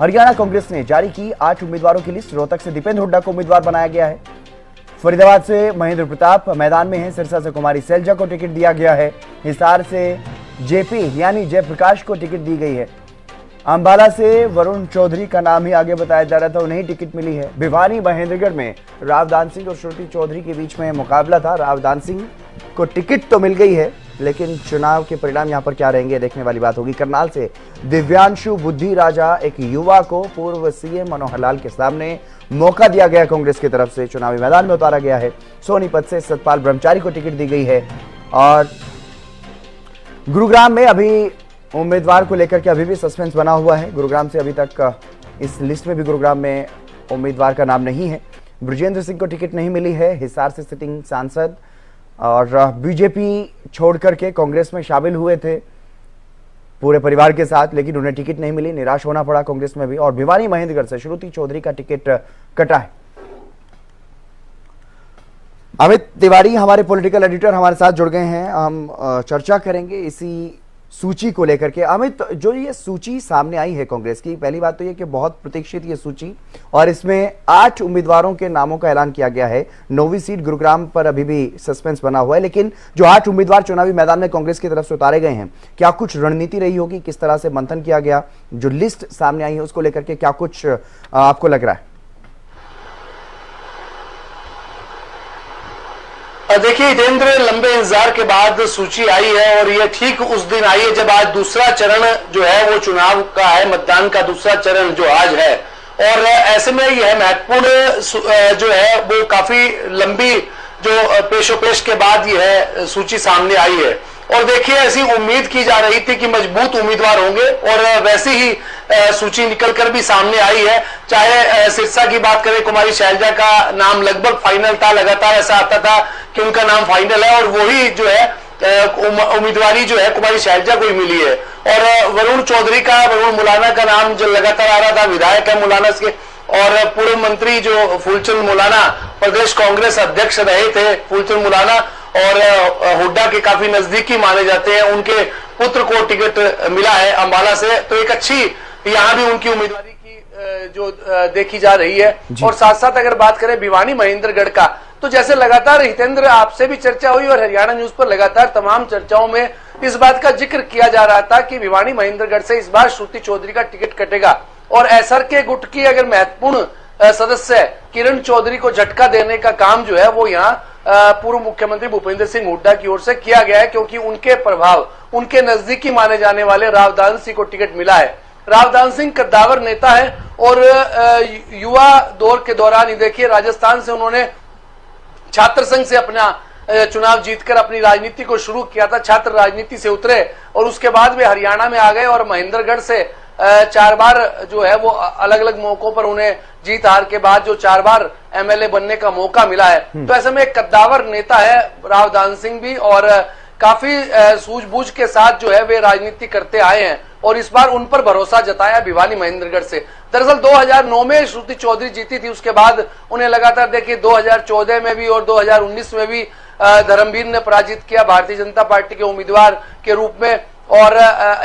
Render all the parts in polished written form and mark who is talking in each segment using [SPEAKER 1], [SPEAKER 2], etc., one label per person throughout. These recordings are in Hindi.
[SPEAKER 1] हरियाणा कांग्रेस ने जारी की 8 उम्मीदवारों की लिस्ट। रोहतक से दीपेंद्र हुड्डा को उम्मीदवार बनाया गया है। फरीदाबाद से महेंद्र प्रताप मैदान में है। सिरसा से कुमारी सैलजा को टिकट दिया गया है। हिसार से जेपी यानी जयप्रकाश को टिकट दी गई है। अंबाला से वरुण चौधरी का नाम ही आगे बताया जा रहा था, उन्हें टिकट मिली है। भिवानी महेंद्रगढ़ में रावदान सिंह और श्रुति चौधरी के बीच में मुकाबला था। रावदान सिंह को टिकट तो मिल गई है, लेकिन चुनाव के परिणाम यहां पर क्या रहेंगे देखने वाली बात होगी। करनाल से दिव्यांशु बुद्धि राजा एक युवा को पूर्व सीएम मनोहर लाल के सामने मौका दिया गया। कांग्रेस की तरफ से चुनावी मैदान में उतारा गया है। सोनीपत से सतपाल ब्रह्मचारी को टिकट दी गई है। और गुरुग्राम में अभी उम्मीदवार को लेकर के अभी भी सस्पेंस बना हुआ है। गुरुग्राम से अभी तक इस लिस्ट में भी गुरुग्राम में उम्मीदवार का नाम नहीं है। बृजेंद्र सिंह को टिकट नहीं मिली है। हिसार से सिटिंग सांसद और बीजेपी छोड़ करके कांग्रेस में शामिल हुए थे पूरे परिवार के साथ, लेकिन उन्हें टिकट नहीं मिली, निराश होना पड़ा कांग्रेस में भी। और भिवानी महेंद्रगढ़ से श्रुति चौधरी का टिकट कटा है। अमित तिवारी हमारे पॉलिटिकल एडिटर हमारे साथ जुड़ गए हैं। हम चर्चा करेंगे इसी सूची को लेकर के। अमित, जो ये सूची सामने आई है कांग्रेस की, पहली बात तो ये कि बहुत प्रतीक्षित ये सूची, और इसमें 8 उम्मीदवारों के नामों का ऐलान किया गया है। 9वीं सीट गुरुग्राम पर अभी भी सस्पेंस बना हुआ है, लेकिन जो 8 उम्मीदवार चुनावी मैदान में कांग्रेस की तरफ से उतारे गए हैं, क्या कुछ रणनीति रही होगी? किस तरह से मंथन किया गया? जो लिस्ट सामने आई है उसको लेकर के क्या कुछ आपको लग रहा है?
[SPEAKER 2] देखिए हितेंद्र, लंबे इंतजार के बाद सूची आई है और ये ठीक उस दिन आई है जब आज दूसरा चरण जो है वो चुनाव का है, मतदान का दूसरा चरण जो आज है। और ऐसे में यह महत्वपूर्ण जो है वो काफी लंबी जो पेशोपेश के बाद यह सूची सामने आई है। और देखिए, ऐसी उम्मीद की जा रही थी कि मजबूत उम्मीदवार होंगे और वैसी ही सूची निकलकर भी सामने आई है। चाहे सिरसा की बात करें, कुमारी शैलजा का नाम लगभग फाइनल था, लगातार ऐसा आता था कि उनका नाम फाइनल है और वही जो है उम्मीदवारी जो है कुमारी शैलजा को ही मिली है। और वरुण चौधरी का, वरुण मुलाना का नाम जो लगातार आ रहा था, विधायक है मुलाना के, और पूर्व मंत्री जो फूलचंद मुलाना प्रदेश कांग्रेस अध्यक्ष रहे थे, फूलचंद मुलाना, और हुड्डा के काफी नजदीकी माने जाते हैं, उनके पुत्र को टिकट मिला है अंबाला से। तो एक अच्छी यहाँ भी उनकी उम्मीदवारी की जो देखी जा रही है। और साथ साथ अगर बात करें भिवानी महेंद्रगढ़ का, तो जैसे लगातार हितेंद्र आपसे भी चर्चा हुई और हरियाणा न्यूज पर लगातार तमाम चर्चाओं में इस बात का जिक्र किया जा रहा था कि भिवानी महेंद्रगढ़ से इस बार श्रुति चौधरी का टिकट कटेगा। और एसआर के गुट की अगर महत्वपूर्ण सदस्य किरण चौधरी को झटका देने का काम जो है वो यहाँ पूर्व मुख्यमंत्री भूपेंद्र सिंह हुड्डा की ओर से किया गया है, क्योंकि उनके प्रभाव, उनके नजदीकी माने जाने वाले रावदान सिंह को टिकट मिला है। रावदान सिंह कद्दावर नेता है और युवा दौर के दौरान ही देखिए राजस्थान से उन्होंने छात्र संघ से अपना चुनाव जीतकर अपनी राजनीति को शुरू किया था। छात्र राजनीति से उतरे और उसके बाद वे हरियाणा में आ गए और महेंद्रगढ़ से 4 बार जो है वो अलग अलग मौकों पर उन्हें जीत हार के बाद जो 4 बार एमएलए बनने का मौका मिला है। तो ऐसे में एक कद्दावर नेता है रावदान सिंह भी, और काफी सूझबूझ के साथ जो है वे राजनीति करते आए हैं और इस बार उन पर भरोसा जताया भिवानी महेंद्रगढ़ से। दरअसल 2009 में श्रुति चौधरी जीती थी, उसके बाद उन्हें लगातार देखिए 2014 में भी और 2019 में भी धर्मवीर ने पराजित किया भारतीय जनता पार्टी के उम्मीदवार के रूप में। और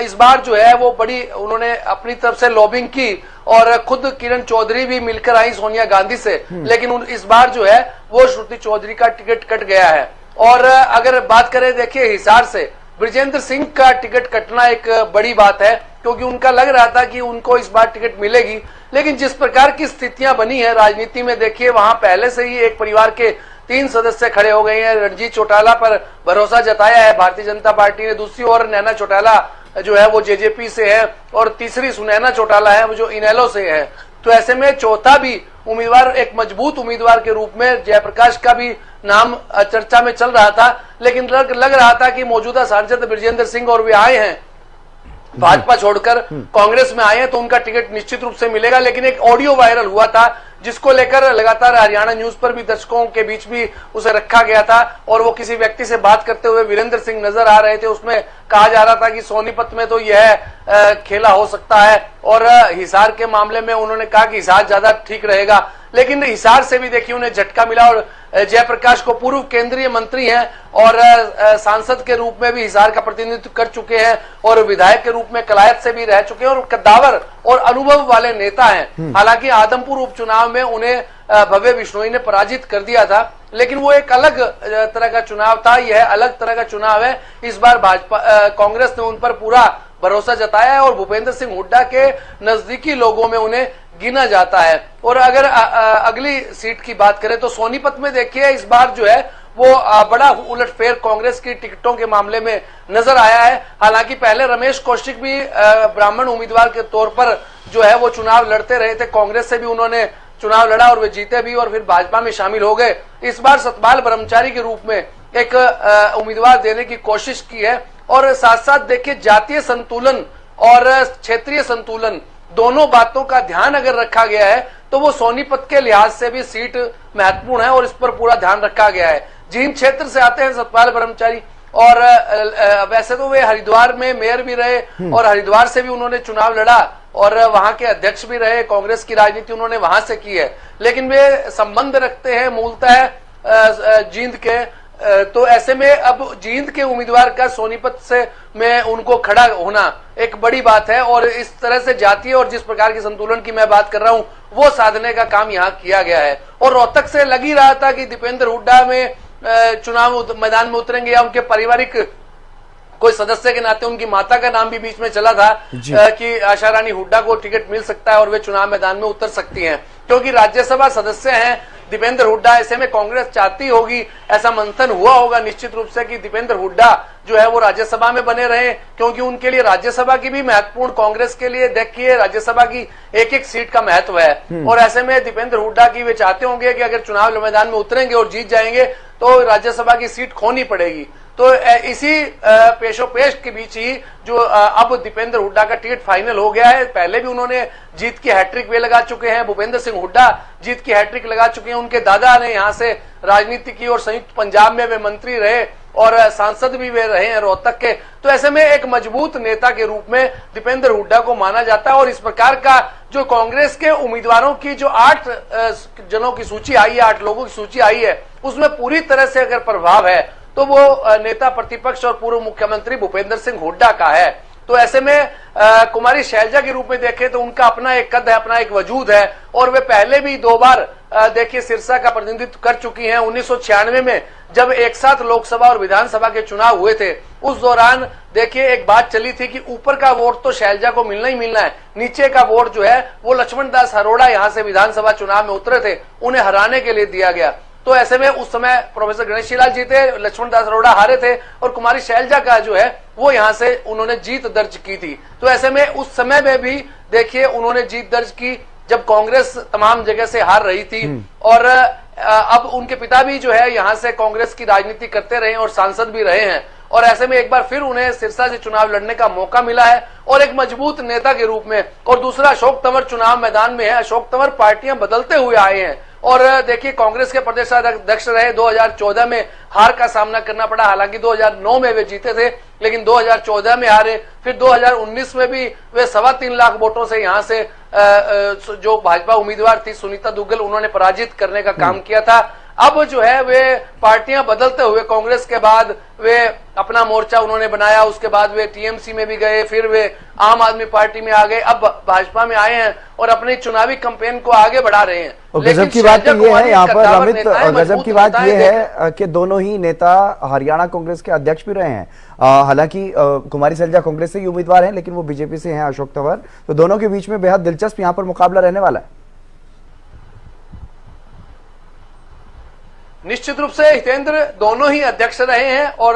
[SPEAKER 2] इस बार जो है वो बड़ी उन्होंने अपनी तरफ से लॉबिंग की और खुद किरण चौधरी भी मिलकर आई सोनिया गांधी से, लेकिन इस बार जो है वो श्रुति चौधरी का टिकट कट गया है। और अगर बात करें देखिए हिसार से बृजेंद्र सिंह का टिकट कटना एक बड़ी बात है, क्योंकि उनका लग रहा था कि उनको इस बार टिकट मिलेगी, लेकिन जिस प्रकार की स्थितियां बनी है राजनीति में देखिए वहां पहले से ही एक परिवार के 3 सदस्य खड़े हो गए हैं। रणजीत चौटाला पर भरोसा जताया है भारतीय जनता पार्टी ने, दूसरी ओर नैना चौटाला जो है वो जेजेपी से है और तीसरी सुनैना चौटाला है वो जो इनेलो से है। तो ऐसे में चौथा भी उम्मीदवार एक मजबूत उम्मीदवार के रूप में जयप्रकाश का भी नाम चर्चा में चल रहा था, लेकिन लग रहा था कि मौजूदा सांसद बृजेंद्र सिंह और वे आए हैं भाजपा छोड़कर कांग्रेस में आए हैं तो उनका टिकट निश्चित रूप से मिलेगा। लेकिन एक ऑडियो वायरल हुआ था जिसको लेकर लगातार हरियाणा न्यूज पर भी दर्शकों के बीच भी उसे रखा गया था और वो किसी व्यक्ति से बात करते हुए वीरेंद्र सिंह नजर आ रहे थे। उसमें कहा जा रहा था कि सोनीपत में तो यह खेला हो सकता है और हिसार के मामले में उन्होंने कहा कि हिसार ज्यादा ठीक रहेगा, लेकिन हिसार से भी देखिए उन्हें झटका मिला और जयप्रकाश को, पूर्व केंद्रीय मंत्री हैं और सांसद के रूप में भी हिसार का प्रतिनिधित्व कर चुके हैं और विधायक के रूप में कलायत से भी रह चुके हैं और कद्दावर और अनुभव वाले नेता हैं। हालांकि आदमपुर उपचुनाव में उन्हें भव्य बिश्नोई ने पराजित कर दिया था, लेकिन वो एक अलग तरह का चुनाव था, यह अलग तरह का चुनाव है। इस बार भाजपा कांग्रेस ने उन पर पूरा भरोसा जताया है और भूपेंद्र सिंह हुड्डा के नजदीकी लोगों में उन्हें गिना जाता है। और अगर अगली सीट की बात करें तो सोनीपत में देखिए इस बार जो है वो बड़ा उलटफेर कांग्रेस की टिकटों के मामले में नजर आया है। हालांकि पहले रमेश कौशिक भी ब्राह्मण उम्मीदवार के तौर पर जो है वो चुनाव लड़ते रहे थे, कांग्रेस से भी उन्होंने चुनाव लड़ा और वे जीते भी और फिर भाजपा में शामिल हो गए। इस बार सतपाल ब्रह्मचारी के रूप में एक उम्मीदवार देने की कोशिश की है और साथ साथ देखिए जातीय संतुलन और क्षेत्रीय संतुलन दोनों बातों का ध्यान अगर रखा गया है तो वो सोनीपत के लिहाज से भी सीट महत्वपूर्ण है और इस पर पूरा ध्यान रखा गया है। जींद क्षेत्र से आते हैं सतपाल ब्रह्मचारी और वैसे तो वे हरिद्वार में मेयर भी रहे और हरिद्वार से भी उन्होंने चुनाव लड़ा और वहां के अध्यक्ष भी रहे, कांग्रेस की राजनीति उन्होंने वहां से की है, लेकिन वे संबंध रखते हैं मूलतः जींद के। तो ऐसे में अब जींद के उम्मीदवार का सोनीपत से में उनको खड़ा होना एक बड़ी बात है और इस तरह से जातीय और जिस प्रकार के संतुलन की मैं बात कर रहा हूं वो साधने का काम यहां किया गया है। और रोहतक से लग ही रहा था कि दीपेंद्र हुड्डा में चुनाव मैदान में उतरेंगे या उनके पारिवारिक कोई सदस्य के नाते उनकी माता का नाम भी बीच में चला था कि आशा रानी हुड्डा को टिकट मिल सकता है और वे चुनाव मैदान में उतर सकती हैं, क्योंकि राज्यसभा सदस्य हैं दीपेंद्र हुड्डा। ऐसे में कांग्रेस चाहती होगी, ऐसा मंथन हुआ होगा निश्चित रूप से कि दीपेंद्र हुड्डा जो है वो राज्यसभा में बने रहे, क्योंकि उनके लिए राज्यसभा की भी महत्वपूर्ण, कांग्रेस के लिए देखिए राज्यसभा की एक एक सीट का महत्व है। और ऐसे में दीपेंद्र हुड्डा की वे चाहते होंगे कि अगर चुनाव मैदान में उतरेंगे और जीत जाएंगे तो राज्यसभा की सीट खोनी पड़ेगी। तो इसी पेशोपेश के बीच ही जो अब दीपेंद्र हुड्डा का टिकट फाइनल हो गया है। पहले भी उन्होंने जीत की हैट्रिक वे लगा चुके हैं, भूपेंद्र सिंह हुड्डा जीत की हैट्रिक लगा चुके हैं, उनके दादा ने यहाँ से राजनीति की और संयुक्त पंजाब में वे मंत्री रहे और सांसद भी वे रहे हैं रोहतक के। तो ऐसे में एक मजबूत नेता के रूप में दीपेंद्र हुड्डा को माना जाता है और इस प्रकार का जो कांग्रेस के उम्मीदवारों की जो 8 जनों की सूची आई है, 8 लोगों की सूची आई है, उसमें पूरी तरह से अगर प्रभाव है तो वो नेता प्रतिपक्ष और पूर्व मुख्यमंत्री भूपेंद्र सिंह हुड्डा का है। तो ऐसे में कुमारी शैलजा के रूप में देखें तो उनका अपना एक कद है, अपना एक वजूद है और वे पहले भी 2 बार देखिए सिरसा का प्रतिनिधित्व कर चुकी हैं। 1996 में जब एक साथ लोकसभा और विधानसभा के चुनाव हुए थे, उस दौरान देखिए एक बात चली थी कि ऊपर का वोट तो शैलजा को मिलना ही मिलना है, नीचे का वोट जो है वो लक्ष्मण दास अरोड़ा यहाँ से विधानसभा चुनाव में उतरे थे, उन्हें हराने के लिए दिया गया। तो ऐसे में उस समय प्रोफेसर गणेशी लाल जीते, लक्ष्मण दास अरोड़ा हारे थे और कुमारी शैलजा का जो है वो यहां से उन्होंने जीत दर्ज की थी। तो ऐसे में उस समय में भी देखिए उन्होंने जीत दर्ज की जब कांग्रेस तमाम जगह से हार रही थी और अब उनके पिता भी जो है यहाँ से कांग्रेस की राजनीति करते रहे और सांसद भी रहे हैं और ऐसे में एक बार फिर उन्हें सिरसा से चुनाव लड़ने का मौका मिला है और एक मजबूत नेता के रूप में। और दूसरा, अशोक तंवर चुनाव मैदान में है। अशोक तंवर पार्टियां बदलते हुए आए हैं और देखिए कांग्रेस के प्रदेश अध्यक्ष रहे, 2014 में हार का सामना करना पड़ा, हालांकि 2009 में वे जीते थे लेकिन 2014 में हारे, फिर 2019 में भी वे 3.25 लाख वोटों से यहाँ से जो भाजपा उम्मीदवार थी सुनीता दुग्गल, उन्होंने पराजित करने का काम किया था। अब जो है वे पार्टियां बदलते हुए कांग्रेस के बाद वे अपना मोर्चा उन्होंने बनाया, उसके बाद वे टीएमसी में भी गए, फिर वे आम आदमी पार्टी में आ गए, अब भाजपा में आए हैं और अपनी चुनावी कैंपेन को आगे बढ़ा रहे हैं।
[SPEAKER 1] गजब की बात ये है यहाँ पर अमित, गजब की बात ये है कि दोनों ही नेता हरियाणा कांग्रेस के अध्यक्ष भी रहे हैं। हालांकि कुमारी शैलजा कांग्रेस से ही उम्मीदवार हैं लेकिन वो बीजेपी से हैं, अशोक तंवर। तो दोनों के बीच में बेहद दिलचस्प यहाँ पर मुकाबला रहने वाला है।
[SPEAKER 2] निश्चित रूप से हितेंद्र दोनों ही अध्यक्ष रहे हैं और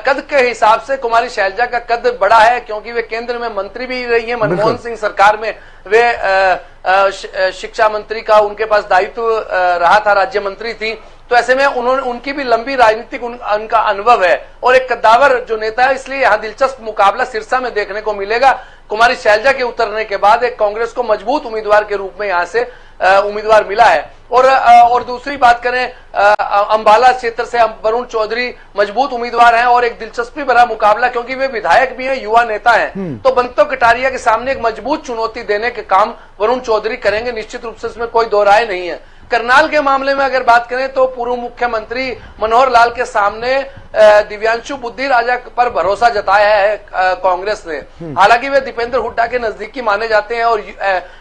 [SPEAKER 2] कद के हिसाब से कुमारी शैलजा का कद बड़ा है क्योंकि वे केंद्र में मंत्री भी रही है। मनमोहन सिंह सरकार में वे शिक्षा मंत्री का उनके पास दायित्व रहा था, राज्य मंत्री थी। तो ऐसे में उनकी भी लंबी राजनीतिक उनका अनुभव है और एक कद्दावर जो नेता है, इसलिए यहाँ दिलचस्प मुकाबला सिरसा में देखने को मिलेगा। कुमारी शैलजा के उतरने के बाद एक कांग्रेस को मजबूत उम्मीदवार के रूप में यहाँ से उम्मीदवार मिला है। और दूसरी बात करें, अंबाला क्षेत्र से वरुण चौधरी मजबूत उम्मीदवार हैं और एक दिलचस्पी भरा मुकाबला, क्योंकि वे विधायक भी हैं, युवा नेता हैं। तो बंतो कटारिया के सामने एक मजबूत चुनौती देने के काम वरुण चौधरी करेंगे, निश्चित रूप से इसमें कोई दो राय नहीं है। करनाल के मामले में अगर बात करें तो पूर्व मुख्यमंत्री मनोहर लाल के सामने दिव्यांशु बुद्धि राजा पर भरोसा जताया है कांग्रेस ने। हालांकि वे दीपेंद्र हुड्डा के नजदीकी माने जाते हैं और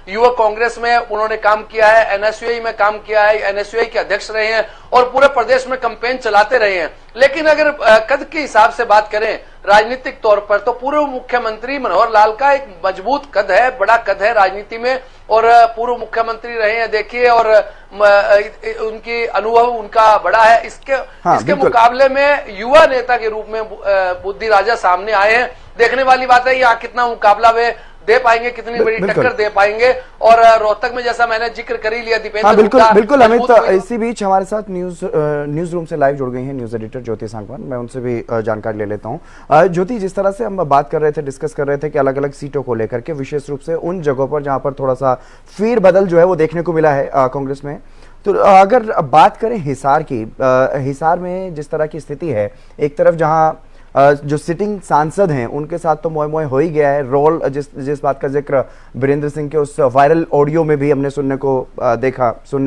[SPEAKER 2] युवक कांग्रेस में उन्होंने काम किया है, एनएसयूआई में काम किया है, एनएसयूआई के अध्यक्ष रहे हैं और पूरे प्रदेश में कैंपेन चलाते रहे हैं। लेकिन अगर कद के हिसाब से बात करें राजनीतिक तौर पर तो पूर्व मुख्यमंत्री मनोहर लाल का एक मजबूत कद है, बड़ा कद है राजनीति में और पूर्व मुख्यमंत्री रहे हैं देखिए और उनकी अनुभव उनका बड़ा है। इसके मुकाबले में युवा नेता के रूप में बुद्धि राजा सामने आए हैं। देखने वाली बात है यहाँ कितना मुकाबला वे दे पाएंगे, कितनी बड़ी टक्कर दे पाएंगे। और रोहतक में जैसा मैंने जिक्र कर ही लिया दीपेंद्र
[SPEAKER 1] बिल्कुल अमित, इसी बीच हमारे साथ न्यूज रूम से लाइव जुड़ गई हैं न्यूज एडिटर ज्योति सांगवान। मैं उनसे भी जानकारी ले लेता हूं। ज्योति, जिस तरह से हम बात कर रहे थे, डिस्कस कर रहे थे कि अलग अलग सीटों को लेकर के, विशेष रूप से उन जगहों पर जहां पर थोड़ा सा फेर बदल जो है वो देखने को मिला है कांग्रेस में, तो अगर बात करें हिसार की, हिसार में जिस तरह की स्थिति है, एक तरफ जहां जो सिटिंग सांसद हैं उनके साथ तो मोह मोह हो ही गया है। रोल जिस बात का जिक्र वीरेंद्र सिंह के उस वायरल ऑडियो में भी हमने सुनने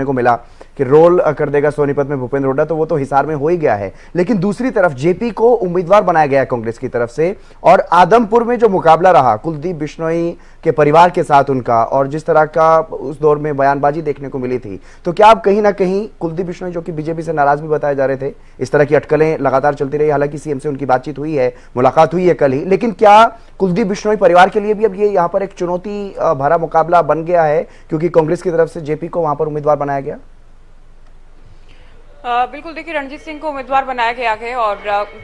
[SPEAKER 1] को मिला कि रोल कर देगा सोनीपत में भूपेंद्र हुड्डा, तो वो तो हिसार में हो ही गया है। लेकिन दूसरी तरफ जेपी को उम्मीदवार बनाया गया है कांग्रेस की तरफ से, और आदमपुर में जो मुकाबला रहा कुलदीप बिश्नोई के परिवार के साथ उनका, और जिस तरह का उस दौर में बयानबाजी देखने को मिली थी, तो क्या आप कहीं ना कहीं कुलदीप बिश्नोई जो कि बीजेपी से नाराज भी बताए जा रहे थे, इस तरह की अटकलें लगातार चलती रही, हालांकि सीएम से उनकी बातचीत हुई है, मुलाकात हुई है कल ही, लेकिन क्या कुलदीप बिश्नोई परिवार के लिए भी अब ये यहाँ पर एक चुनौती भरा मुकाबला बन गया है क्योंकि कांग्रेस की तरफ से जेपी को वहां पर उम्मीदवार बनाया गया?
[SPEAKER 3] बिल्कुल, देखिए रणजीत सिंह को उम्मीदवार बनाया गया है और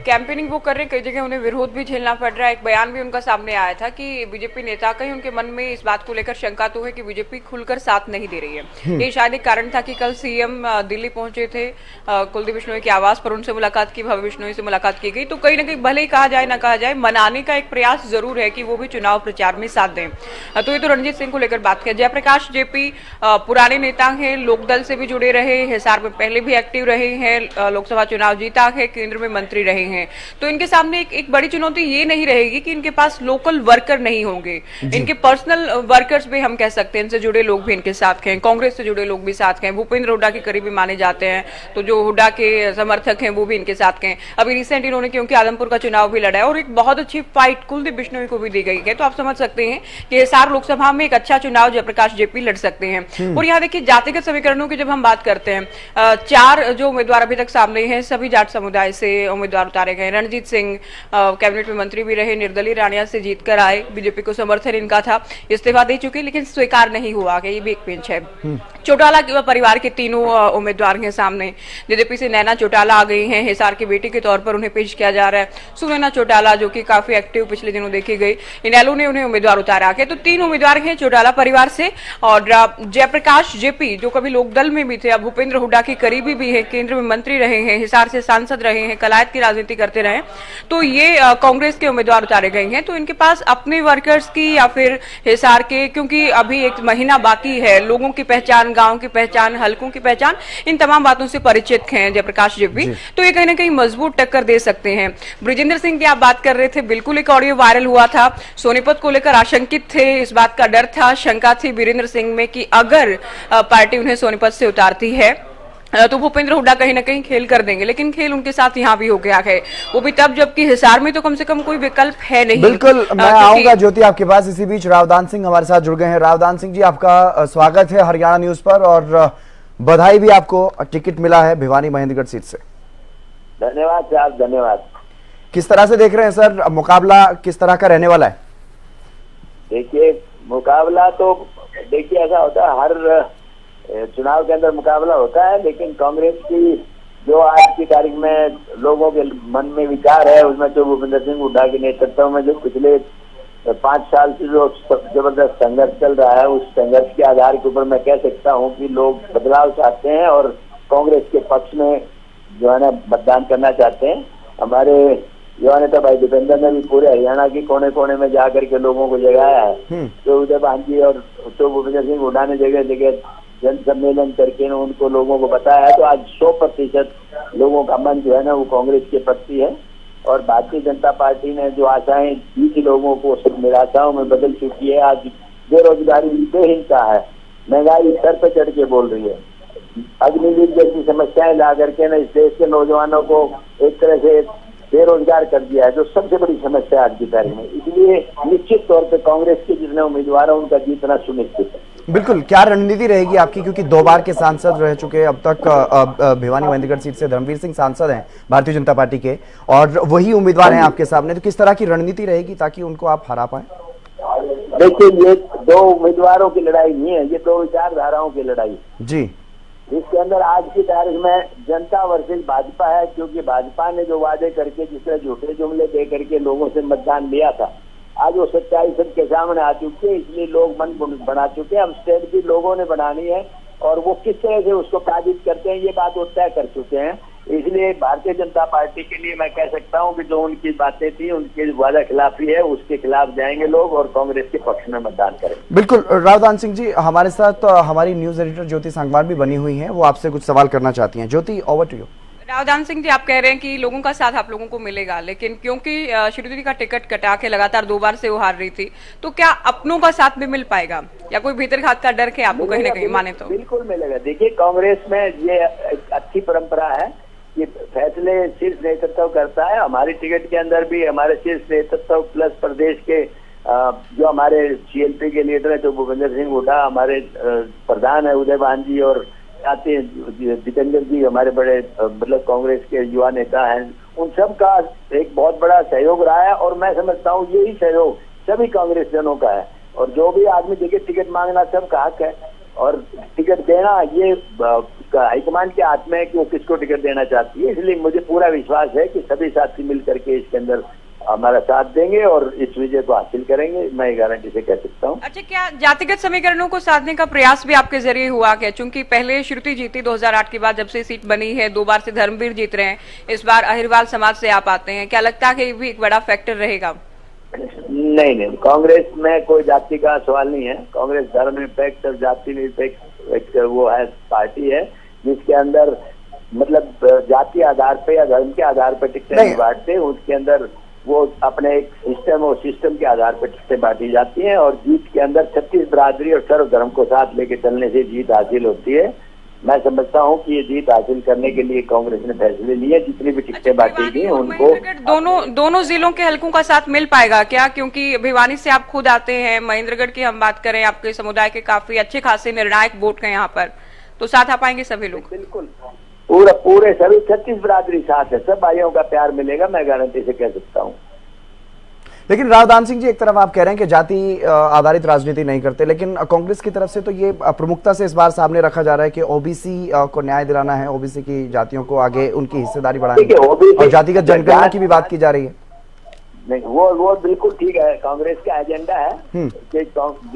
[SPEAKER 3] कैंपेनिंग वो कर रहे हैं, कई जगह उन्हें विरोध भी झेलना पड़ रहा है। एक बयान भी उनका सामने आया था कि बीजेपी नेता कहीं उनके मन में इस बात को लेकर शंका तो है कि बीजेपी खुलकर साथ नहीं दे रही है। ये शायद एक कारण था कि कल सीएम दिल्ली पहुंचे थे, कुलदीप बिश्नोई के आवास पर उनसे मुलाकात की, भव्य बिश्नोई से मुलाकात की गई, तो कहीं ना कहीं भले ही कहा जाए ना कहा जाए, मनाने का एक प्रयास जरूर है कि वो भी चुनाव प्रचार में साथ दें। तो ये तो रणजीत सिंह को लेकर बात किया। जयप्रकाश जेपी पुराने नेता हैं, लोकदल से भी जुड़े रहे, हिसार में पहले भी एक्टिव रहे हैं, लोकसभा चुनाव जीता है, केंद्र में मंत्री रहे हैं, तो इनके सामने एक बड़ी चुनौती ये नहीं रहेगी कि इनके पास लोकल वर्कर नहीं होंगे, इनके पर्सनल वर्कर्स भी हम कह सकते हैं, इनसे जुड़े लोग भी इनके साथ हैं, कांग्रेस से जुड़े लोग भी साथ हैं, भूपेंद्र हुड्डा के करीबी माने जाते हैं, तो जो हुड्डा के समर्थक हैं वो भी इनके साथ हैं। अभी रिसेंट इन्होंने क्योंकि आदमपुर का चुनाव भी लड़ा है और एक बहुत अच्छी फाइट कुलदीप बिश्नोई को भी दी गई है, तो आप समझ सकते हैं कि हिसार लोकसभा में एक अच्छा चुनाव जयप्रकाश जेपी लड़ सकते हैं। और यहाँ देखिए जातिगत समीकरणों की जब हम बात करते हैं, 4 जो उम्मीदवार अभी तक सामने हैं सभी जाट समुदाय से उम्मीदवार उतारे गए। रणजीत सिंह कैबिनेट में मंत्री भी रहे, निर्दलीय रानिया से जीतकर आए, बीजेपी को समर्थन इनका था, इस्तीफा दे चुके लेकिन स्वीकार नहीं हुआ, ये भी एक पिंच है। चौटाला परिवार के तीनों उम्मीदवार हैं सामने, जेजेपी से नैना चौटाला आ गई हैं, हिसार की बेटी के तौर पर उन्हें पेश किया जा रहा है। सुनैना चौटाला जो कि काफी एक्टिव पिछले दिनों देखी गई, इनेलो ने उन्हें उम्मीदवार उतारा है, तो 3 उम्मीदवार हैं चौटाला परिवार से। और जयप्रकाश जेपी जो कभी लोकदल में भी थे, अब भूपेंद्र हुड्डा के करीबी भी है, केंद्र में मंत्री रहे हैं, हिसार से सांसद रहे हैं, कलायत की राजनीति करते रहे, तो ये कांग्रेस के उम्मीदवार उतारे गए हैं। तो इनके पास अपने वर्कर्स की या फिर हिसार के, क्योंकि अभी 1 महीना बाकी है, लोगों की पहचान, गांव की पहचान, हलकों की पहचान, इन तमाम बातों से परिचित हैं जयप्रकाश जेपी, तो ये कहीं ना कहीं मजबूत टक्कर दे सकते हैं। ब्रिजेंद्र सिंह की आप बात कर रहे थे, बिल्कुल एक ऑडियो वायरल हुआ था, सोनीपत को लेकर आशंकित थे, इस बात का डर था, शंका थी वीरेंद्र सिंह में कि अगर पार्टी उन्हें सोनीपत से उतारती है तो भूपेंद्र हुड्डा कहीं ना कहीं खेल कर देंगे, लेकिन खेल उनके साथ यहाँ भी हो गया है, वो भी तब जबकि हिसार में तो कम से कम कोई विकल्प है नहीं।
[SPEAKER 1] बिल्कुल, मैं आऊंगा ज्योति आपके पास। इसी बीच रावदान सिंह हमारे साथ जुड़ गए हैं। रावदान सिंह जी, आपका स्वागत है हरियाणा न्यूज पर और बधाई भी, आपको टिकट मिला है भिवानी महेंद्रगढ़ सीट से।
[SPEAKER 4] धन्यवाद सर, धन्यवाद।
[SPEAKER 1] किस तरह से देख रहे हैं सर, मुकाबला किस तरह का रहने वाला है?
[SPEAKER 4] देखिए मुकाबला तो देखिए ऐसा होता है, हर चुनाव के अंदर मुकाबला होता है, लेकिन कांग्रेस की जो आज की तारीख में लोगों के मन में विचार है, उसमें तो भूपेंद्र सिंह हुड्डा के नेतृत्व में जो पिछले 5 साल से जो जबरदस्त संघर्ष चल रहा है, उस संघर्ष के आधार के ऊपर मैं कह सकता हूं कि लोग बदलाव चाहते हैं और कांग्रेस के पक्ष में जो है ना मतदान करना चाहते हैं। हमारे युवा नेता भाई दीपेंद्र ने भी पूरे हरियाणा के कोने कोने में जाकर के लोगों को जगाया है, तो उदय भांजी और तो भूपेंद्र सिंह हुड्डा ने जगह जगह जन सम्मेलन करके उनको लोगों को बताया है। तो आज 100% लोगों का मन जो है ना वो कांग्रेस के प्रति है, और भारतीय जनता पार्टी ने जो आशाएं दी थी लोगों को सब निराशाओं में बदल चुकी है। आज बेरोजगारी बेहिंसा है, महंगाई सर पे चढ़ के बोल रही है, अग्निवीर जैसी समस्याएं ला करके ना इस देश के नौजवानों को एक तरह से बेरोजगार कर दिया है, जो सबसे बड़ी समस्या आज की तारीख में। इसलिए निश्चित तौर पे कांग्रेस के जितने उम्मीदवार हैं उनका जीतना सुनिश्चित है।
[SPEAKER 1] बिल्कुल, क्या रणनीति रहेगी आपकी, क्योंकि 2 बार के सांसद रह चुके अब तक, भिवानी महेंद्रगढ़ सीट से धर्मवीर सिंह सांसद हैं भारतीय जनता पार्टी के, और वही उम्मीदवार हैं आपके सामने, तो किस तरह की रणनीति रहेगी ताकि उनको आप हरा पाए?
[SPEAKER 4] देखिए, ये 2 उम्मीदवारों की लड़ाई नहीं है, ये 2 विचारधाराओं की लड़ाई
[SPEAKER 1] जी।
[SPEAKER 4] इसके अंदर आज की तारीख में जनता वर्सेस भाजपा है, क्योंकि भाजपा ने जो वादे करके जिस तरह झूठे जुमले दे करके लोगों से मतदान लिया था, आज वो सच्चाई सबके सामने आ चुकी है। इसलिए लोग मन बना चुके हैं। अब स्ट्रेटजी लोगों ने बनानी है और वो किस तरह से उसको प्राधित करते हैं ये बात वो तय कर चुके हैं। इसलिए भारतीय जनता पार्टी के लिए मैं कह सकता हूं कि जो उनकी बातें थी, उनकी वादा खिलाफी है, उसके खिलाफ जाएंगे लोग और कांग्रेस के पक्ष में मतदान करेंगे।
[SPEAKER 1] बिल्कुल। रावदान सिंह जी, हमारे साथ हमारी न्यूज एडिटर ज्योति सांगवान भी बनी हुई है, वो आपसे कुछ सवाल करना चाहती हैं। Jyoti, over to you.
[SPEAKER 3] Rawdan Singh ji, आप कह रहे हैं कि लोगों का साथ आप लोगों को मिलेगा, लेकिन क्योंकि श्रीमती का टिकट कटा के लगातार 2 बार से वो हार रही थी, तो क्या अपनों का साथ भी मिल पाएगा या कोई भीतरघात का डर है आपको कहीं ना कहीं माने तो?
[SPEAKER 4] बिल्कुल मिलेगा। देखिए, कांग्रेस में ये एक अच्छी परंपरा है, ये फैसले शीर्ष नेतृत्व करता है। हमारी टिकट के अंदर भी हमारे शीर्ष नेतृत्व प्लस प्रदेश के जो हमारे सीएलपी के लीडर है, जो भूपेंद्र सिंह हुड्डा, हमारे प्रधान है उदय भान जी, और आते जितेंद्र जी हमारे बड़े मतलब कांग्रेस के युवा नेता हैं, उन सब का एक बहुत बड़ा सहयोग रहा है। और मैं समझता हूँ यही सहयोग सभी कांग्रेस जनों का है, और जो भी आदमी देखिए टिकट मांगना सबका हक है, और टिकट देना ये हाईकमान के हाथ में है कि वो किसको टिकट देना चाहती है। इसलिए मुझे पूरा विश्वास है कि सभी साथी मिल करके इसके अंदर हमारा साथ देंगे और इस विजय को हासिल करेंगे, मैं गारंटी से कह सकता हूँ।
[SPEAKER 3] अच्छा, क्या जातिगत समीकरणों को साधने का प्रयास भी आपके जरिए हुआ क्या? चूंकि पहले श्रुति जीती 2008 के बाद, जब से सीट बनी है 2 बार से धर्मवीर जीत रहे हैं, इस बार अहिरवाल समाज से आप आते हैं, क्या लगता है कि ये भी एक बड़ा फैक्टर रहेगा?
[SPEAKER 4] नहीं, कांग्रेस में कोई जाति का सवाल नहीं है। कांग्रेस धर्मनिरपेक्ष और जाति निरपेक्ष एक वो है पार्टी है, जिसके अंदर मतलब जाति आधार पे या धर्म के आधार पर टिकटें नहीं बांटते, उसके अंदर वो अपने एक सिस्टम और सिस्टम के आधार पर टिकटें बांटी जाती हैं, और जीत के अंदर 36 बिरादरी और सर्वधर्म को साथ लेके चलने से जीत हासिल होती है। मैं समझता हूँ कि ये जीत हासिल करने के लिए कांग्रेस ने फैसले लिए, जितनी भी टिकटें बांटी गई उनको
[SPEAKER 3] दोनों जिलों के हलकों का साथ मिल पाएगा क्या? क्योंकि भिवानी से आप खुद आते हैं, महेंद्रगढ़ की हम बात करें, आपके समुदाय के काफी अच्छे खासे निर्णायक वोट हैं यहाँ पर, तो साथ आ पाएंगे सभी लोग?
[SPEAKER 4] बिल्कुल, पूरे सभी 36 बिरादरी साथ है, सब भाइयों का प्यार मिलेगा, मैं गारंटी से कह सकता हूँ।
[SPEAKER 1] लेकिन रावदान सिंह जी, एक तरफ आप कह रहे हैं कि जाति आधारित राजनीति नहीं करते, लेकिन कांग्रेस की तरफ से तो ये प्रमुखता से इस बार सामने रखा जा रहा है कि ओबीसी को न्याय दिलाना है, ओबीसी की जातियों को आगे उनकी हिस्सेदारी बढ़ानी है, और जातिगत जनगणना की भी बात की जा रही है।
[SPEAKER 4] नहीं, वो बिल्कुल ठीक है, कांग्रेस का एजेंडा है कि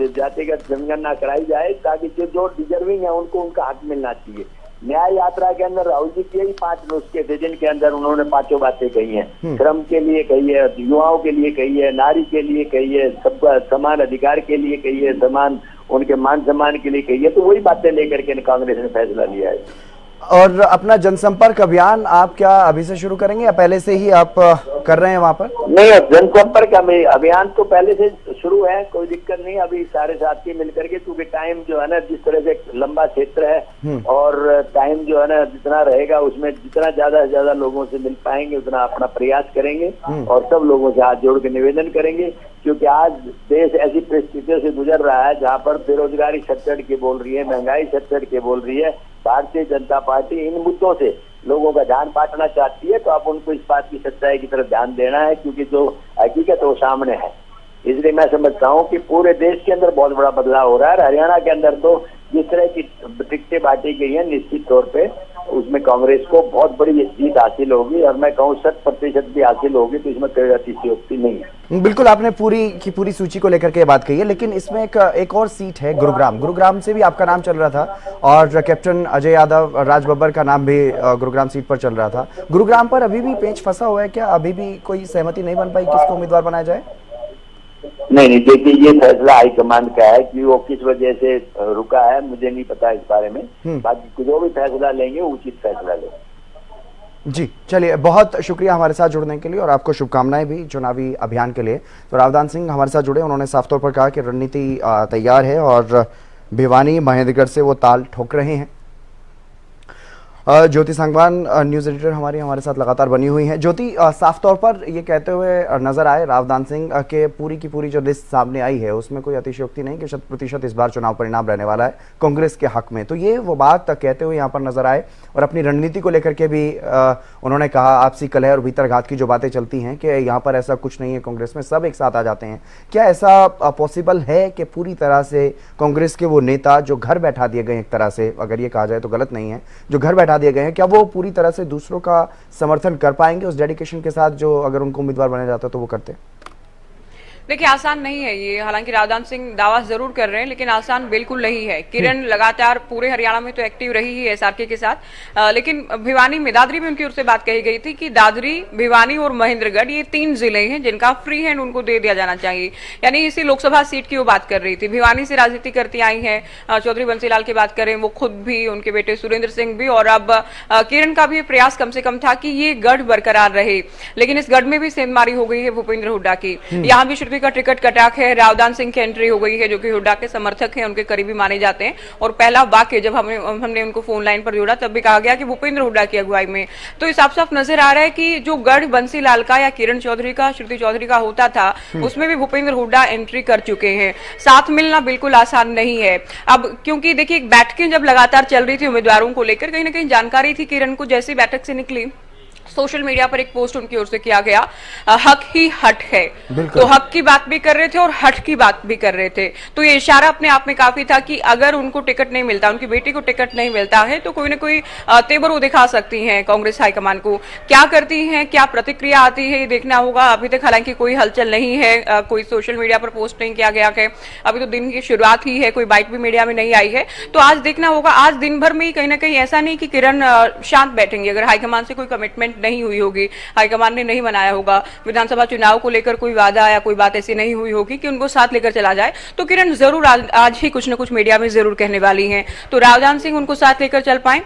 [SPEAKER 4] जातिगत जनगणना कराई जाए, ताकि जो डिजर्विंग है उनको उनका हक मिलना चाहिए। न्याय यात्रा के अंदर राहुल जी के ही 5 नुस्खे थे, जिनके अंदर उन्होंने 5 बातें कही हैं। श्रम के लिए कही है, युवाओं के लिए कही है, नारी के लिए कही है, सबका समान अधिकार के लिए कही है, समान उनके मान सम्मान के लिए कही है। तो वही बातें लेकर के कांग्रेस ने फैसला लिया है।
[SPEAKER 1] और अपना जनसंपर्क अभियान आप क्या अभी से शुरू करेंगे या पहले से ही आप कर रहे हैं वहाँ पर?
[SPEAKER 4] नहीं, जनसंपर्क अभियान तो पहले से शुरू है, कोई दिक्कत नहीं। अभी सारे साथी मिलकर के, क्योंकि टाइम जो है ना, जिस तरह से लंबा क्षेत्र है और टाइम जो है ना जितना रहेगा, उसमें जितना ज्यादा से ज्यादा लोगों से मिल पाएंगे उतना अपना प्रयास करेंगे और सब लोगों से हाथ जोड़ के निवेदन करेंगे। क्योंकि आज देश ऐसी परिस्थितियों से गुजर रहा है जहाँ पर बेरोजगारी छत चढ़ के बोल रही है, महंगाई छत चढ़ के बोल रही है। भारतीय जनता पार्टी इन मुद्दों से लोगों का ध्यान बांटना चाहती है, तो आप उनको इस बात की सच्चाई की तरफ ध्यान देना है, क्योंकि जो हकीकत वो सामने है। इसलिए मैं समझता हूँ कि पूरे देश के अंदर बहुत बड़ा बदलाव हो रहा है। हरियाणा के अंदर तो जिस तरह की टिकटें बांटी गई हैं, निश्चित तौर पे उसमें कांग्रेस को बहुत बड़ी जीत हासिल होगी, और मैं कहूँ 100% भी हासिल होगी, तो इसमें कोई अतिशयोक्ति नहीं है।
[SPEAKER 1] बिल्कुल, आपने पूरी सूची को लेकर के बात कही है, लेकिन इसमें एक और सीट है गुरुग्राम से भी आपका नाम चल रहा था, और कैप्टन अजय यादव, राज बब्बर का नाम भी गुरुग्राम सीट पर चल रहा था। गुरुग्राम पर अभी भी पेंच फंसा हुआ है क्या? अभी भी कोई सहमति नहीं बन पाई किसको उम्मीदवार बनाया जाए?
[SPEAKER 4] नहीं, देखिए, ये फैसला हाईकमान का है कि वो किस वजह से रुका है, मुझे नहीं पता इस बारे में। बाकी जो भी फैसला लेंगे उचित फैसला लेंगे।
[SPEAKER 1] जी, चलिए, बहुत शुक्रिया हमारे साथ जुड़ने के लिए, और आपको शुभकामनाएं भी चुनावी अभियान के लिए। तो रावदान सिंह हमारे साथ जुड़े, उन्होंने साफ तौर पर कहा कि रणनीति तैयार है और भिवानी महेंद्रगढ़ से वो ताल ठोक रहे हैं। ज्योति सांगवान न्यूज एडिटर हमारे साथ लगातार बनी हुई हैं। ज्योति, साफ तौर पर ये कहते हुए नजर आए रावदान सिंह के पूरी की पूरी जो लिस्ट सामने आई है उसमें कोई अतिशयोक्ति नहीं कि 100% इस बार चुनाव परिणाम रहने वाला है कांग्रेस के हक में, तो ये वो बात कहते हुए यहाँ पर नजर आए और अपनी रणनीति को लेकर के भी उन्होंने कहा आपसी कलह और भीतरघात की जो बातें चलती हैं कि यहाँ पर ऐसा कुछ नहीं है, कांग्रेस में सब एक साथ आ जाते हैं। क्या ऐसा पॉसिबल है कि पूरी तरह से कांग्रेस के वो नेता जो घर बैठा दिए गए, एक तरह से अगर ये कहा जाए तो गलत नहीं है, जो घर बैठा दिए गए हैं, क्या वो पूरी तरह से दूसरों का समर्थन कर पाएंगे उस डेडिकेशन के साथ जो अगर उनको उम्मीदवार बनाया जाता तो वो करते?
[SPEAKER 3] देखिए, आसान नहीं है ये। हालांकि रावदान सिंह दावा जरूर कर रहे हैं लेकिन आसान बिल्कुल नहीं है। किरण लगातार पूरे हरियाणा में तो एक्टिव रही ही है एसआरके के साथ, लेकिन भिवानी में, दादरी में उनकी ओर से बात कही गई थी कि दादरी, भिवानी और महेंद्रगढ़ ये 3 जिले हैं जिनका फ्री हैंड उनको दे दिया जाना चाहिए। यानी इसी लोकसभा सीट की वो बात कर रही थी। भिवानी से राजनीति करती आई है चौधरी बंसीलाल की बात करें, वो खुद भी, उनके बेटे सुरेंद्र सिंह भी, और अब किरण का भी प्रयास कम से कम था कि ये गढ़ बरकरार रहे, लेकिन इस गढ़ में भी सेंधमारी हो गई है भूपेंद्र हुड्डा की। यहाँ भी श्रुति का टिकट कटाक है, रावदान सिंह की एंट्री हो गई है जो कि हुड्डा के समर्थक हैं, उनके करीबी माने जाते हैं। और पहला वाक्य जब हमने उनको फोन लाइन पर जोड़ा तब भी कहा गया कि भूपेंद्र हुड्डा की अगुवाई में। तो ये साफ साफ नजर आ रहा है कि जो गढ़ बंसीलाल का या किरण चौधरी का, श्रुति चौधरी का होता था उसमें भी भूपेंद्र हुड्डा एंट्री कर चुके हैं। साथ मिलना बिल्कुल आसान नहीं है। अब क्योंकि देखिए बैठकें जब लगातार चल रही थी उम्मीदवारों को लेकर, कहीं ना कहीं जानकारी थी किरण को, जैसी बैठक से निकली सोशल मीडिया पर एक पोस्ट उनकी ओर से किया गया, हक ही हट है, तो हक की बात भी कर रहे थे और हट की बात भी कर रहे थे। तो ये इशारा अपने आप में काफी था कि अगर उनको टिकट नहीं मिलता, उनकी बेटी को टिकट नहीं मिलता है तो कोई ना कोई तेवर वो दिखा सकती हैं कांग्रेस हाईकमान को। क्या करती हैं, क्या प्रतिक्रिया आती है, ये देखना होगा। अभी तक हालांकि कोई हलचल नहीं है, कोई सोशल मीडिया पर पोस्ट नहीं किया गया है, अभी तो दिन की शुरुआत ही है, कोई बाइट भी मीडिया में नहीं आई है। तो आज देखना होगा। आज दिन भर में कहीं ना कहीं ऐसा नहीं कि किरण शांत बैठेंगे, अगर हाईकमान से कोई कमिटमेंट नहीं हुई होगी, हाईकमान ने नहीं मनाया होगा, विधानसभा चुनाव को लेकर कोई वादा या कोई बात ऐसी नहीं हुई होगी कि उनको साथ लेकर चला जाए, तो किरण जरूर आज ही कुछ न कुछ मीडिया में जरूर कहने वाली हैं। तो रावदान सिंह उनको साथ लेकर चल पाए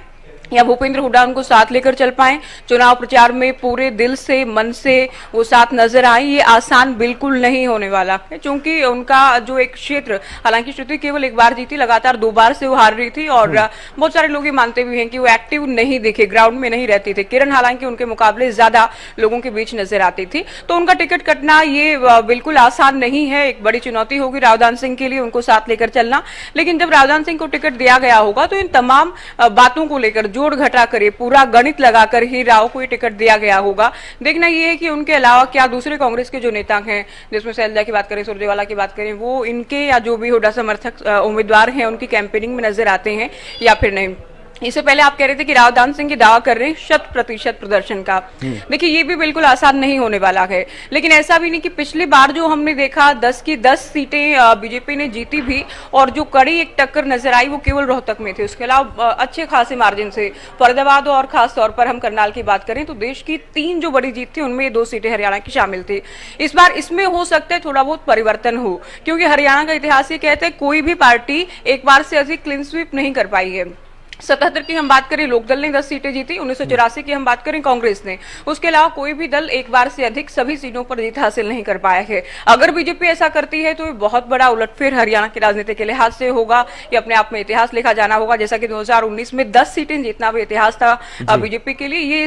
[SPEAKER 3] या भूपेंद्र हुड्डा उनको साथ लेकर चल पाए, चुनाव प्रचार में पूरे दिल से, मन से वो साथ नजर आए, ये आसान बिल्कुल नहीं होने वाला है। क्योंकि उनका जो एक क्षेत्र, हालांकि श्रुति केवल एक बार जीती, लगातार 2 बार से वो हार रही थी और बहुत सारे लोग ये मानते भी हैं कि वो एक्टिव नहीं दिखे, ग्राउंड में नहीं रहती थी। किरण हालांकि उनके मुकाबले ज्यादा लोगों के बीच नजर आती थी, तो उनका टिकट कटना ये बिल्कुल आसान नहीं है। एक बड़ी चुनौती होगी रावदान सिंह के लिए उनको साथ लेकर चलना। लेकिन जब रावदान सिंह को टिकट दिया गया होगा तो इन तमाम बातों को लेकर जोड़ घटा करे, पूरा गणित लगाकर ही राव को टिकट दिया गया होगा। देखना यह है कि उनके अलावा क्या दूसरे कांग्रेस के जो नेता हैं, जिसमें शैलजा की बात करें, सुरजेवाला की बात करें, वो इनके या जो भी हुड्डा समर्थक उम्मीदवार हैं उनकी कैंपेनिंग में नजर आते हैं या फिर नहीं। इससे पहले आप कह रहे थे कि रावदान सिंह की दावा कर रहे हैं 100% प्रदर्शन का। देखिए ये भी बिल्कुल आसान नहीं होने वाला है, लेकिन ऐसा भी नहीं कि पिछली बार जो हमने देखा 10 की 10 सीटें बीजेपी ने जीती भी और जो कड़ी एक टक्कर नजर आई वो केवल रोहतक में थी। उसके अलावा अच्छे खासे मार्जिन से फरीदाबाद और खास तौर पर हम करनाल की बात करें तो देश की 3 जो बड़ी जीत थी उनमें 2 सीटें हरियाणा की शामिल थी। इस बार इसमें हो सकता है थोड़ा बहुत परिवर्तन हो, क्योंकि हरियाणा का इतिहास ये कहते हैं कोई भी पार्टी एक बार से अधिक क्लीन स्वीप नहीं कर पाई है। 77 की हम बात करें लोकदल ने 10 सीटें जीती, 1984 की हम बात करें कांग्रेस ने, उसके अलावा कोई भी दल एक बार से अधिक सभी सीटों पर जीत हासिल नहीं कर पाया है। अगर बीजेपी ऐसा करती है तो ये बहुत बड़ा उलटफेर हरियाणा की राजनीति के लिहाज से होगा। ये अपने आप में इतिहास लिखा जाना होगा। जैसा कि 2019 में 10 सीटें जीतना भी इतिहास था बीजेपी के लिए, ये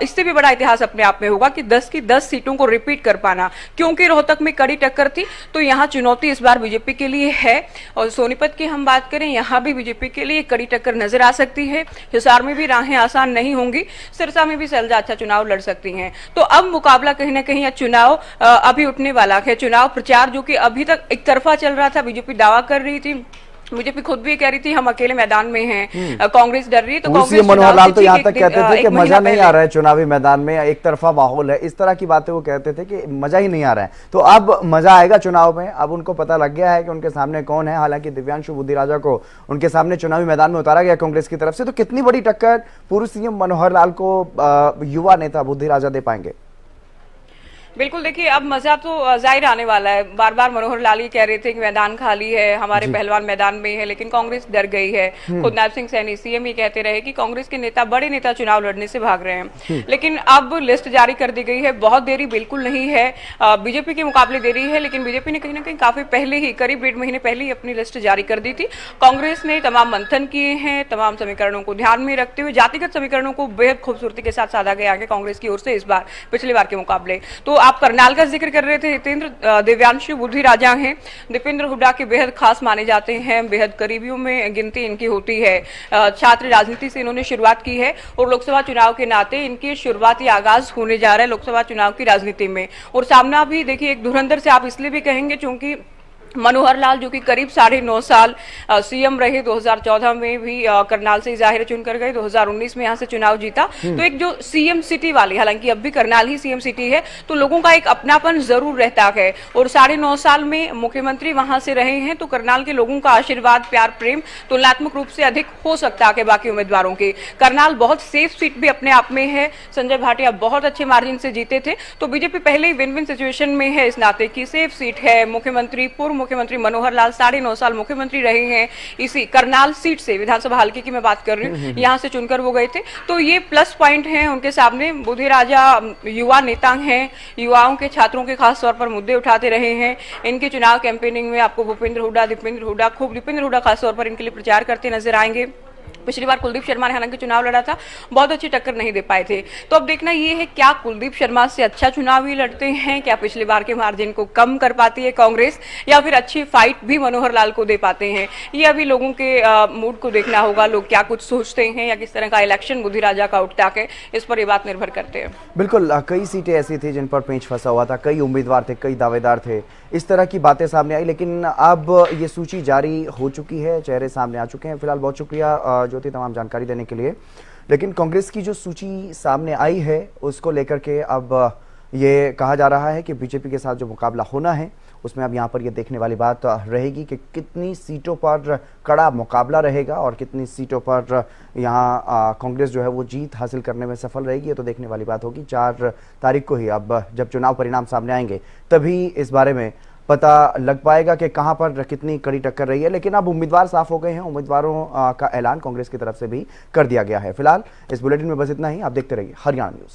[SPEAKER 3] इससे भी बड़ा इतिहास अपने आप में होगा कि 10 की 10 सीटों को रिपीट कर पाना। क्योंकि रोहतक में कड़ी टक्कर थी तो यहाँ चुनौती इस बार बीजेपी के लिए है। और सोनीपत की हम बात करें, यहाँ भी बीजेपी के लिए कड़ी टक्कर नजर आ सकती है। हिसार में भी राहें आसान नहीं होंगी, सिरसा में भी शैलजा अच्छा चुनाव लड़ सकती हैं। तो अब मुकाबला कहीं ना कहीं चुनाव अभी उठने वाला है। चुनाव प्रचार जो कि अभी तक एक तरफा चल रहा था, बीजेपी दावा कर रही थी, बीजेपी खुद भी कह रही थी हम अकेले मैदान में हैं, कांग्रेस डर रही है। तो कांग्रेस
[SPEAKER 1] मनोहर लाल तो यहाँ तक कहते थे कि मजा नहीं आ रहा है चुनावी मैदान में, एक तरफा माहौल है, इस तरह की बातें वो कहते थे कि मजा ही नहीं आ रहा है। तो अब मजा आएगा चुनाव में, अब उनको पता लग गया है कि उनके सामने कौन है। हालांकि दिव्यांशु बुद्धिराजा को उनके सामने चुनावी मैदान में उतारा गया कांग्रेस की तरफ से। तो कितनी बड़ी टक्कर पूर्व सीएम मनोहर लाल को युवा नेता बुद्धिराजा दे पाएंगे?
[SPEAKER 3] बिल्कुल, देखिए अब मजा तो जाहिर आने वाला है। बार बार मनोहर लाल ये कह रहे थे कि मैदान खाली है, हमारे पहलवान मैदान में है, लेकिन कांग्रेस डर गई है। खुद नायब सिंह सैनी सीएम ये कहते रहे कि कांग्रेस के नेता, बड़े नेता चुनाव लड़ने से भाग रहे हैं। लेकिन अब लिस्ट जारी कर दी गई है, बहुत देरी बिल्कुल नहीं है, बीजेपी के मुकाबले देरी है, लेकिन बीजेपी ने कहीं ना कहीं काफी पहले ही, करीब 1.5 महीने पहले ही अपनी लिस्ट जारी कर दी थी। कांग्रेस ने तमाम मंथन किए हैं, तमाम समीकरणों को ध्यान में रखते हुए जातिगत समीकरणों को बेहद खूबसूरती के साथ साधा गया है कांग्रेस की ओर से इस बार पिछली बार के मुकाबले। तो आप करनाल का जिक्र कर रहे थे, हितेंद्र देव्यांशु बुद्धि राजा हैं, दीपेंद्र हुड्डा के बेहद खास माने जाते हैं, बेहद करीबियों में गिनती इनकी होती है। छात्र राजनीति से इन्होंने शुरुआत की है और लोकसभा चुनाव के नाते इनकी शुरुआती आगाज होने जा रहा है लोकसभा चुनाव की राजनीति में। और सामना भी देखिए एक धुरंधर से आप इसलिए भी कहेंगे क्योंकि मनोहर लाल जो कि करीब 9.5 साल सीएम रहे, 2014 में भी करनाल से जाहिर चुनकर गए, 2019 में यहां से चुनाव जीता। तो एक जो सीएम सिटी वाली, हालांकि अब भी करनाल ही सीएम सिटी है, तो लोगों का एक अपनापन जरूर रहता है। और 9.5 साल में मुख्यमंत्री वहां से रहे हैं, तो करनाल के लोगों का आशीर्वाद, प्यार, प्रेम तुलनात्मक रूप से अधिक हो सकता है बाकी उम्मीदवारों के। करनाल बहुत सेफ सीट भी अपने आप में है, संजय भाटिया बहुत अच्छे मार्जिन से जीते थे, तो बीजेपी पहले ही विन विन सिचुएशन में है इस नाते की सेफ सीट है। मुख्यमंत्री, पूर्व मुख्यमंत्री मनोहर लाल 9.5 साल मुख्यमंत्री रहे हैं, इसी करनाल सीट से, विधानसभा हल्के की मैं बात कर रही हूँ, यहां से चुनकर वो गए थे। तो ये प्लस पॉइंट है उनके सामने। बुद्धि राजा युवा नेता हैं, युवाओं के, छात्रों के खास तौर पर मुद्दे उठाते रहे हैं। इनके चुनाव कैंपेनिंग में आपको दीपेंद्र हुड्डा खास तौर पर इनके लिए प्रचार करते नजर आएंगे। पिछली बार कुलदीप शर्मा ने हालांकि चुनाव लड़ा था, बहुत अच्छी टक्कर नहीं दे पाए थे। तो अब देखना ये है क्या कुलदीप शर्मा से अच्छा चुनाव ही लड़ते हैं, क्या पिछली बार के मार्जिन को कम कर पाती है कांग्रेस, या फिर अच्छी फाइट भी मनोहर लाल को दे पाते हैं। ये अभी लोगों के मूड को देखना होगा, लोग क्या कुछ सोचते हैं या किस तरह का इलेक्शन बुद्धि राजा का उठता है, इस पर ये बात निर्भर करते हैं।
[SPEAKER 1] बिल्कुल, कई सीटें ऐसी थी जिन पर पेंच फंसा हुआ था, कई उम्मीदवार थे, कई दावेदार थे, इस तरह की बातें सामने आई। लेकिन अब ये सूची जारी हो चुकी है, चेहरे सामने आ चुके हैं। फिलहाल बहुत शुक्रिया ज्योति तमाम जानकारी देने के लिए। लेकिन कांग्रेस की जो सूची सामने आई है उसको लेकर के अब ये कहा जा रहा है कि बीजेपी के साथ जो मुकाबला होना है उसमें अब यहाँ पर ये देखने वाली बात रहेगी कि कितनी सीटों पर कड़ा मुकाबला रहेगा और कितनी सीटों पर यहाँ कांग्रेस जो है वो जीत हासिल करने में सफल रहेगी। ये तो देखने वाली बात होगी 4 तारीख को ही, अब जब चुनाव परिणाम सामने आएंगे तभी इस बारे में पता लग पाएगा कि कहां पर कितनी कड़ी टक्कर रही है। लेकिन अब उम्मीदवार साफ हो गए हैं, उम्मीदवारों का ऐलान कांग्रेस की तरफ से भी कर दिया गया है। फिलहाल इस बुलेटिन में बस इतना ही। आप देखते रहिए हरियाणा न्यूज।